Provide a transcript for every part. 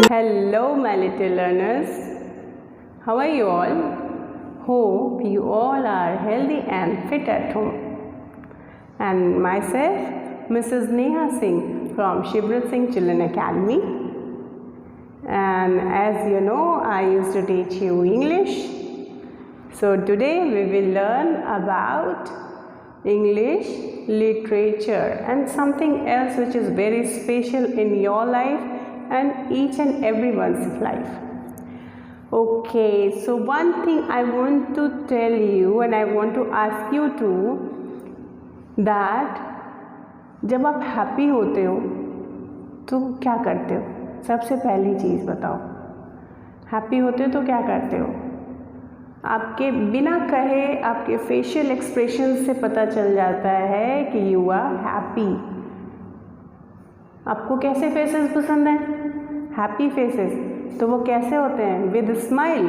Hello, my little learners. How are you all? Hope you all are healthy and fit at home. And myself, Mrs. Neha Singh from Shibrit Singh Children Academy. And as you know, I used to teach you English. So today we will learn about English literature and something else which is very special in your life and each and everyone's life. Okay, so one thing I want to tell you and I want to ask you too, that जब आप happy होते हो तो क्या करते हो? सबसे पहली चीज़ बताओ, हैप्पी होते हो तो क्या करते हो? आपके बिना कहे आपके फेशियल एक्सप्रेशन से पता चल जाता है कि यू आर हैप्पी। आपको कैसे फेसेस पसंद हैं? Happy faces. तो वो कैसे होते हैं? With smile.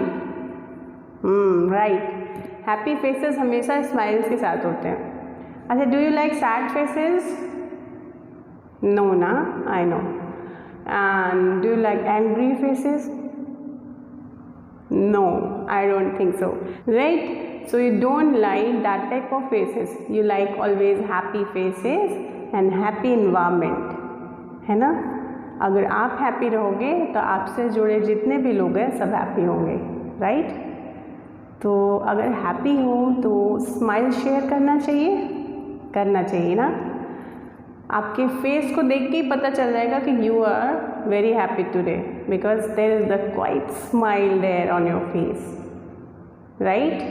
Right, happy faces हमेशा स्माइल्स के साथ होते हैं। अच्छा, do you like sad faces? No ना, I know. And do you like angry faces? No, I don't think so. Right? So you don't like that type of faces. You like always happy faces and happy environment. है ना? अगर आप happy रहोगे तो आपसे जुड़े जितने भी लोग हैं सब हैप्पी होंगे, राइट? तो अगर हैप्पी हो तो स्माइल शेयर करना चाहिए ना? आपके फेस को देख के ही पता चल जाएगा कि you are very happy today because there is the quiet smile there on your face, right?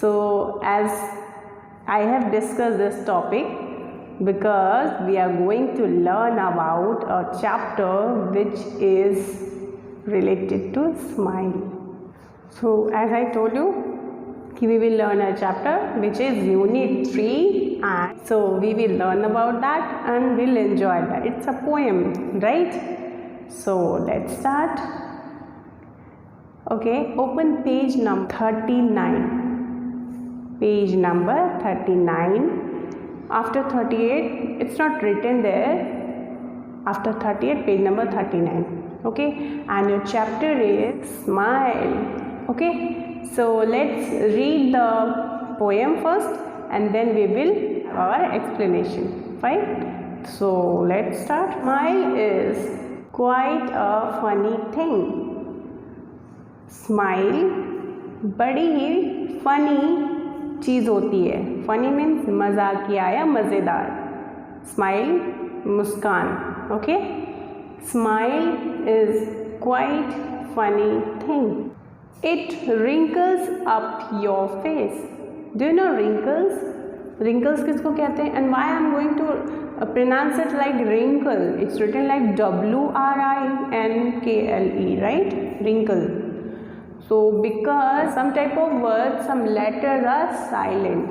So as I have discussed this topic because we are going to learn about a chapter which is related to smile. So as I told you, we will learn a chapter which is unit 3, and so we will learn about that and we'll enjoy that. It's a poem, right? So let's start. Okay, open page number 39. Page number 39. After 38, it's not written there. After 38, page number 39. Okay, and your chapter is smile. Okay, so let's read the poem first and then we will have our explanation. Fine? So let's start. Smile is quite a funny thing. Smile बड़ी ही funny चीज़ होती है. Funny means मजाकिया या मज़ेदार. Smile Muskan. Okay? Smile is quite funny thing. It wrinkles up your face. Do you know wrinkles? Wrinkles किसको कहते हैं? And why I am going to pronounce it like wrinkle? It's written like WRINKLE, right? Wrinkle. So because some type of words, some letters are silent,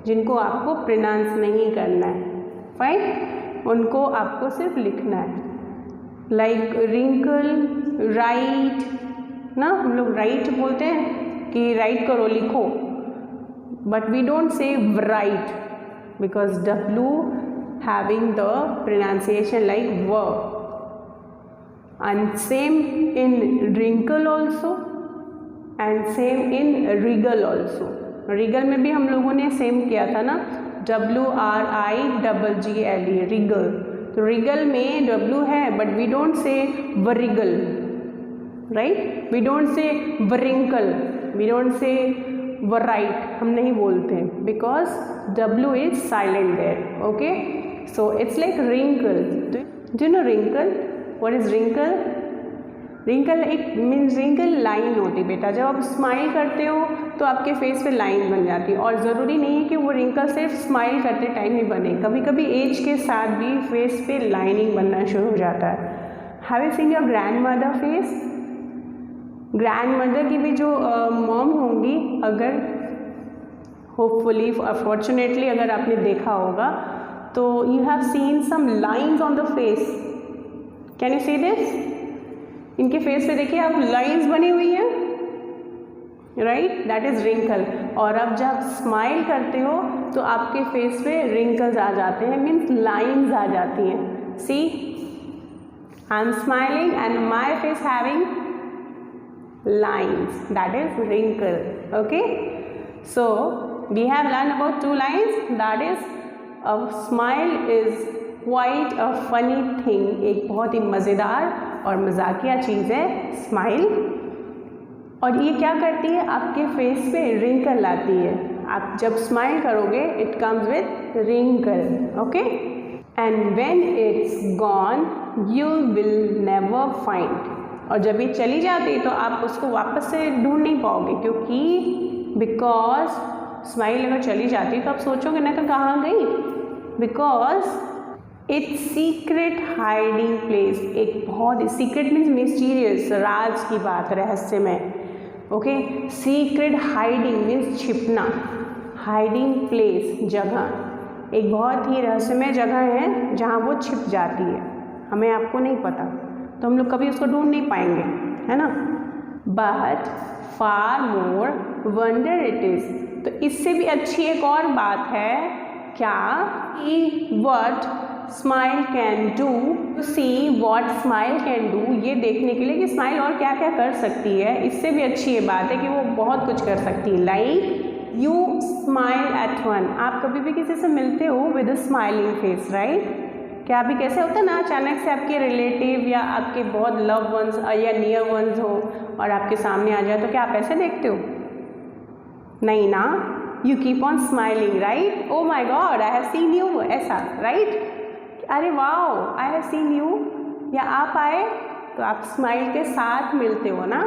जिनको आपको pronounce नहीं करना है, fine? उनको आपको सिर्फ लिखना है. Like wrinkle, write. ना हम लोग राइट बोलते हैं कि राइट करो, लिखो, but we don't say write because W having the pronunciation like व. And same in wrinkle also and same in wriggle also. Wriggle में भी हम लोगों ने सेम किया था ना, WRIGGLE, रिगल. तो रिगल में W है but we don't say wriggle, right? We don't say wrinkle, we don't say write, हम नहीं बोलते because W is silent there. Okay, so it's like wrinkle. Do you know wrinkle? What is wrinkle? Wrinkle एक means wrinkle line होती है बेटा. जब आप smile करते हो तो आपके फेस पे लाइन बन जाती है, और ज़रूरी नहीं है कि वो wrinkle सिर्फ स्माइल करते टाइम ही बने. कभी कभी एज के साथ भी फेस पे लाइनिंग बनना शुरू हो जाता है. Have you seen your grandmother face? Grand की भी जो मॉम होंगी, अगर होपफुली फॉर्चुनेटली अगर आपने देखा होगा तो you have seen some lines on the face. Can you see this? इनके फेस पे देखिए आप, लाइंस बनी हुई हैं, राइट? That is wrinkle. और अब जब स्माइल करते हो तो आपके फेस पे रिंकल्स आ जाते हैं, मीन्स लाइंस आ जाती हैं। See, I am smiling and my face having lines, that is wrinkle. Okay, so we have learned about two lines, that is a smile is quite a funny thing, एक बहुत ही मज़ेदार और मजाकिया चीज़ है smile. और ये क्या करती है, आपके फेस पे रिंकल लाती है। आप जब स्माइल करोगे it comes with wrinkle. Okay, and when it's gone you will never find, और जब ये चली जाती है तो आप उसको वापस से ढूंढ नहीं पाओगे, क्योंकि बिकॉज स्माइल अगर चली जाती है तो आप सोचोगे ना कि कहाँ गई, because it's secret hiding place, एक बहुत सीक्रेट मीन्स मिस्टीरियस, राज की बात, रहस्यमय। ओके, सीक्रेट हाइडिंग मीन्स छिपना, हाइडिंग प्लेस जगह, एक बहुत ही रहस्यमय जगह है जहाँ वो छिप जाती है, हमें आपको नहीं पता, तो हम लोग कभी उसको ढूंढ नहीं पाएंगे, है ना। But far more wonder it is, तो इससे भी अच्छी एक और बात है क्या, कि what smile can do, to see what smile can do, ये देखने के लिए कि स्माइल और क्या क्या कर सकती है। इससे भी अच्छी ये बात है कि वो बहुत कुछ कर सकती है। Like you smile at one, आप कभी भी किसी से मिलते हो with a smiling face, right. क्या अभी कैसे होता है ना, अचानक से आपके रिलेटिव या आपके बहुत लव वंस या नियर वंस हो और आपके सामने आ जाए तो क्या आप ऐसे देखते हो? नहीं ना, you keep on smiling, right. Oh my god, I have seen you, ऐसा, राइट। अरे wow, I have seen you, या आप आए तो आप स्माइल के साथ मिलते हो ना।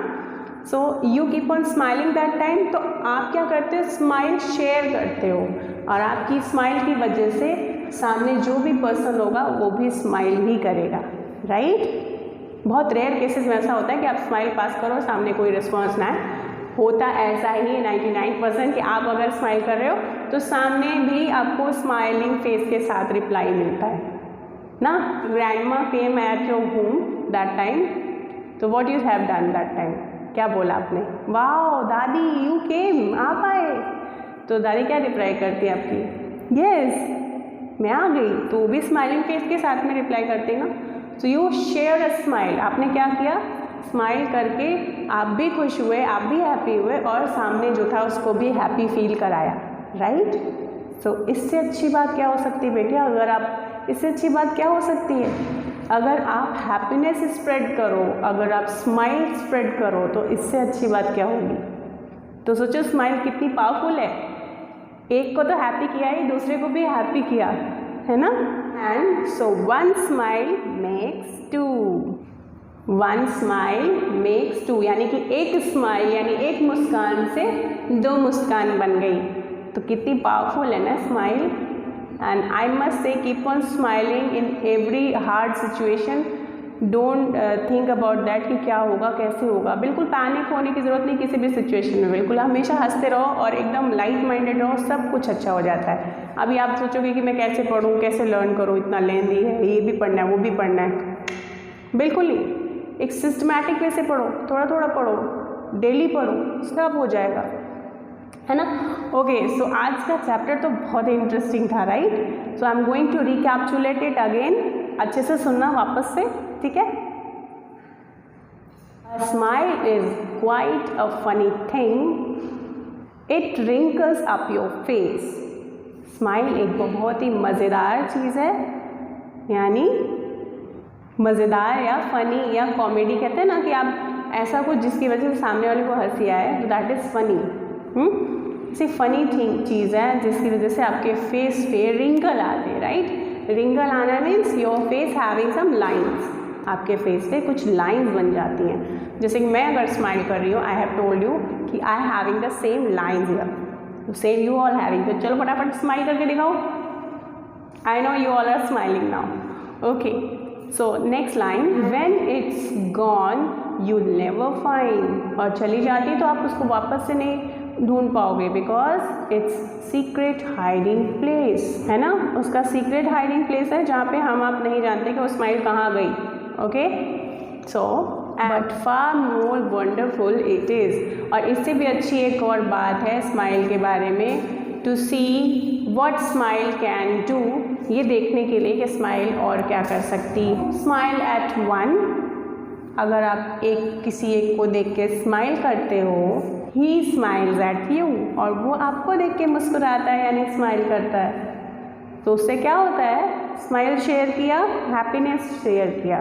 So you keep on smiling that time, तो आप क्या करते हो, स्माइल शेयर करते हो, और आपकी स्माइल की वजह से सामने जो भी पर्सन होगा वो भी स्माइल ही करेगा, राइट। बहुत रेयर केसेस में ऐसा होता है कि आप स्माइल पास करो, सामने कोई रिस्पॉन्स ना है, होता ऐसा ही 99% कि आप अगर स्माइल कर रहे हो तो सामने भी आपको स्माइलिंग फेस के साथ रिप्लाई मिलता है ना। Grandma came at your home that time, तो what you have done that time, क्या बोला आपने, वाओ दादी यू केम, आप आए, तो दादी क्या रिप्लाई करती है आपकी, यस मैं आ गई, तो वो भी स्माइलिंग फेस के साथ में रिप्लाई करते हैं ना। So you share a smile, आपने क्या किया, स्माइल करके आप भी खुश हुए, आप भी हैप्पी हुए, और सामने जो था उसको भी हैप्पी फील कराया, राइट। सो इससे अच्छी बात क्या हो सकती है बेटिया, अगर आप, इससे अच्छी बात क्या हो सकती है, अगर आप हैप्पीनेस स्प्रेड करो, अगर आप स्माइल स्प्रेड करो, तो इससे अच्छी बात क्या होगी। तो सोचो स्माइल कितनी पावरफुल है, एक को तो हैप्पी किया ही, दूसरे को भी हैप्पी किया, है ना। And so one smile makes two, one smile makes two, यानी कि एक स्माइल यानी एक मुस्कान से दो मुस्कान बन गई, तो कितनी पावरफुल है ना smile. And I must say keep on smiling in every hard situation, don't think about that कि क्या होगा कैसे होगा, बिल्कुल पैनिक होने की ज़रूरत नहीं किसी भी सिचुएशन में, बिल्कुल हमेशा हंसते रहो और एकदम लाइट माइंडेड रहो, सब कुछ अच्छा हो जाता है। अभी आप सोचोगे कि मैं कैसे पढ़ूँ, कैसे लर्न करूँ, इतना लेंदी है, ये भी पढ़ना है वो भी पढ़ना है, बिल्कुल नहीं, एक सिस्टमैटिक वे से पढ़ो, थोड़ा थोड़ा पढ़ो, डेली पढ़ो, सब हो जाएगा, है ना। ओके, सो आज का चैप्टर तो बहुत ही इंटरेस्टिंग था, right. So I am going to recapitulate it again, अच्छे से सुनना वापस से, ठीक है। A smile is quite a funny thing. It wrinkles up your face. Smile एक बहुत ही मज़ेदार चीज़ है, यानी मज़ेदार या फ़नी या कॉमेडी कहते हैं ना, कि आप ऐसा कुछ जिसकी वजह से सामने वाले को हंसी आए, तो दैट इज़ फ़नी। सिर्फ फ़नी चीज़ है जिसकी वजह से आपके फेस पे रिंकल आते हैं, राइट। रिंकल आना means your face having some lines, आपके फेस पे कुछ लाइंस बन जाती हैं। जैसे कि मैं अगर स्माइल कर रही हूँ, आई हैव टोल्ड यू कि I having the same lines here, same you all having, तो चलो फटाफट स्माइल करके दिखाओ। I know you all are smiling now, okay. So next line, when it's gone you never find, और चली जाती तो आप उसको वापस से नहीं ढूंढ पाओगे, because it's secret hiding place, है ना। उसका सीक्रेट हाइडिंग प्लेस है जहाँ पे हम आप नहीं जानते कि वो स्माइल कहाँ गई, okay. So but far more wonderful it is. और इससे भी अच्छी एक और बात है स्माइल के बारे में, to see what smile can do, ये देखने के लिए कि स्माइल और क्या कर सकती। स्माइल एट वन, अगर आप किसी एक को देख के स्माइल करते हो, ही स्माइल्स एट यू, और वो आपको देख के मुस्कुराता है यानी स्माइल करता है, तो उससे क्या होता है, स्माइल शेयर किया, हैप्पीनेस शेयर किया,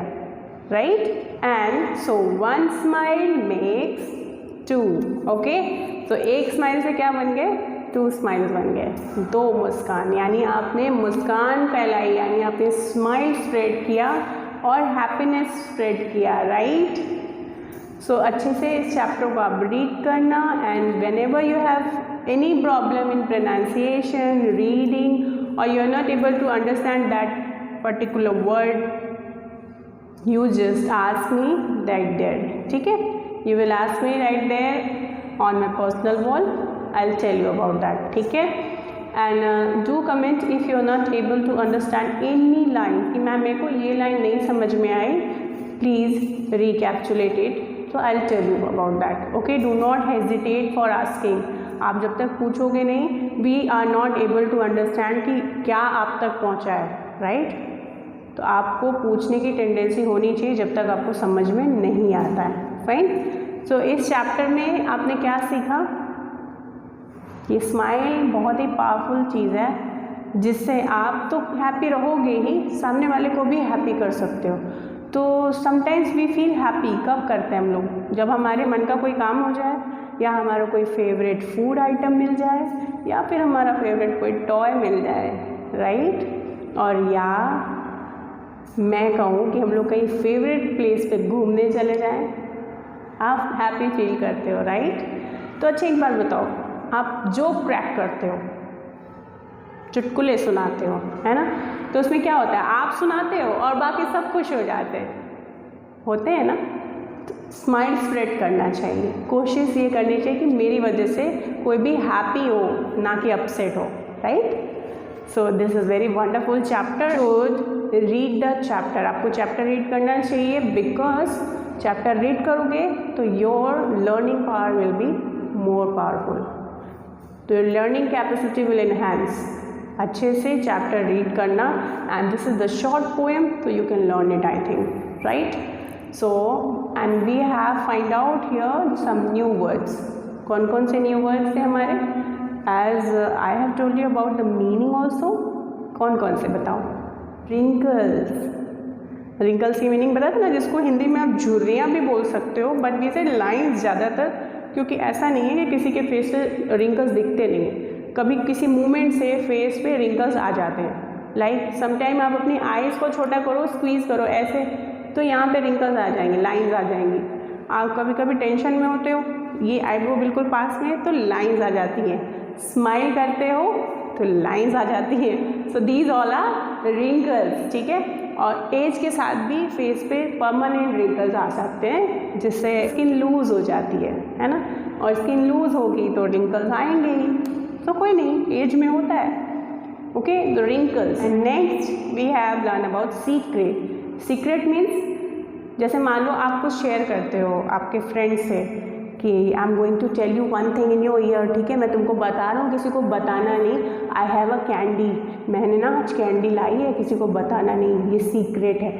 right. And so one smile makes two, okay. तो एक स्माइल से क्या बन गए, 2 स्माइल्स बन गए, 2 मुस्कान, यानी आपने मुस्कान फैलाई, यानी आपने स्माइल स्प्रेड किया और हैप्पीनेस स्प्रेड किया, राइट। सो अच्छे से इस चैप्टर को आप रीड करना, and when ever you have any problem in pronunciation, reading, or you are not able to understand that particular word, you just ask me right there, ठीक है। You will ask me right there on my personal wall, I'll tell you about that, ठीक है। And do comment if you are not able to understand any line, कि ma'am मेरे को ये line नहीं समझ में आई, please recapitulate it, so I'll tell you about that, okay। Do not hesitate for asking, आप जब तक पूछोगे नहीं, we are not able to understand कि क्या आप तक पहुंचा है, राइट। तो आपको पूछने की टेंडेंसी होनी चाहिए जब तक आपको समझ में नहीं आता है, फाइन। सो इस चैप्टर में आपने क्या सीखा, ये स्माइल बहुत ही पावरफुल चीज़ है, जिससे आप तो हैप्पी रहोगे ही, सामने वाले को भी हैप्पी कर सकते हो। तो समटाइम्स वी फील हैप्पी कब करते हैं हम लोग, जब हमारे मन का कोई काम हो जाए, या हमारा कोई फेवरेट फूड आइटम मिल जाए, या फिर हमारा फेवरेट कोई टॉय मिल जाए, राइट। और या मैं कहूँ कि हम लोग कहीं फेवरेट प्लेस पे घूमने चले जाएं, आप हैप्पी फील करते हो, राइट। तो अच्छा एक बात बताओ, आप जो क्रैक करते हो, चुटकुले सुनाते हो, है ना, तो उसमें क्या होता है, आप सुनाते हो और बाकी सब खुश हो जाते होते हैं ना। स्माइल स्प्रेड करना चाहिए, कोशिश ये करनी चाहिए कि मेरी वजह से कोई भी हैप्पी हो, ना कि अपसेट हो, right. So this is very wonderful chapter, should read the chapter, आपको चैप्टर रीड करना चाहिए, बिकॉज चैप्टर रीड करोगे तो your learning power will be more powerful, तो your learning capacity will enhance. अच्छे से चैप्टर रीड करना, and this is the short poem, तो you can learn it, I think, right. So and we have find out here some new words, कौन कौन से new words थे हमारे, as I have told you about the meaning also, कौन कौन से बताओ। रिंकल्स, रिंकल्स की मीनिंग बता ना, जिसको हिंदी में आप झुर्रियाँ भी बोल सकते हो, बट वी से लाइन्स ज़्यादातर, क्योंकि ऐसा नहीं है कि किसी के फेस पे रिंकल्स दिखते नहीं हैं, कभी किसी मूवमेंट से फेस पे रिंकल्स आ जाते हैं। लाइक समटाइम आप अपनी आईज़ को छोटा करो, स्क्वीज़ करो ऐसे, तो यहाँ पे रिंकल्स आ जाएंगे, लाइंस आ जाएंगी। आप कभी कभी टेंशन में होते हो, ये आईब्रो बिल्कुल पास में है तो लाइंस आ जाती हैं, स्माइल करते हो तो लाइंस आ जाती हैं। So these all are wrinkles, ठीक है। और एज के साथ भी फेस पे परमानेंट रिंकल्स आ सकते हैं, जिससे स्किन लूज हो जाती है ना, और स्किन लूज होगी तो रिंकल्स आएंगे ही, तो कोई नहीं, एज में होता है, okay. The wrinkles. And next we have learn about secret. Secret means, जैसे मान लो आप कुछ शेयर करते हो आपके फ्रेंड से कि I am going to tell you one thing in your ear, ठीक है, मैं तुमको बता रहा हूँ, किसी को बताना नहीं। आई हैव अ कैंडी, मैंने ना आज कैंडी लाई है, किसी को बताना नहीं, ये सीक्रेट है।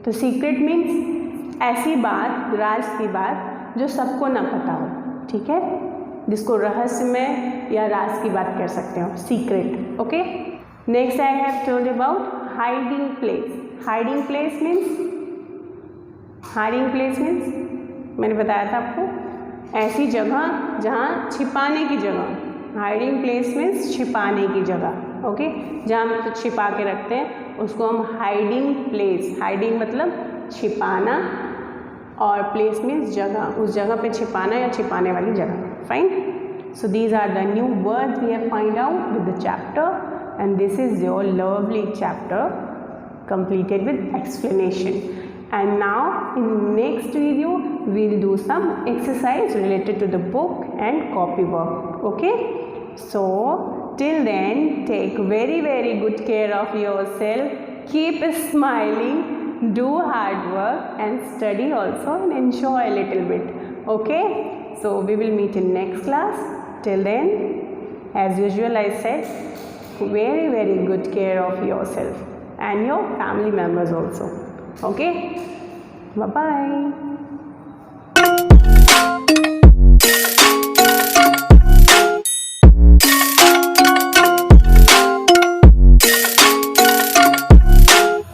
तो सीक्रेट मीन्स ऐसी बात, राज की बात जो सबको ना पता हो, ठीक है, जिसको रहस्यमय या राज की बात कर सकते हो, secret, okay. Next I have told about hiding place. Hiding place means, hiding place means मैंने बताया था आपको, ऐसी जगह जहाँ छिपाने की जगह। हाइडिंग प्लेस मीन्स छिपाने की जगह, ओके, जहाँ हम छिपा के रखते हैं उसको हम हाइडिंग प्लेस, हाइडिंग मतलब छिपाना, और प्लेस मीन्स जगह, उस जगह पे छिपाना या छिपाने वाली जगह, fine. So these are the new words we have find out with the chapter, and this is your lovely chapter completed with explanation. And now in next video we'll do some exercise related to the book and copy work, okay. So till then, take very good care of yourself, keep smiling, do hard work and study also and enjoy a little bit. Okay, so we will meet in next class. Till then, as usual, I said, very good care of yourself and your family members also. Okay, bye bye.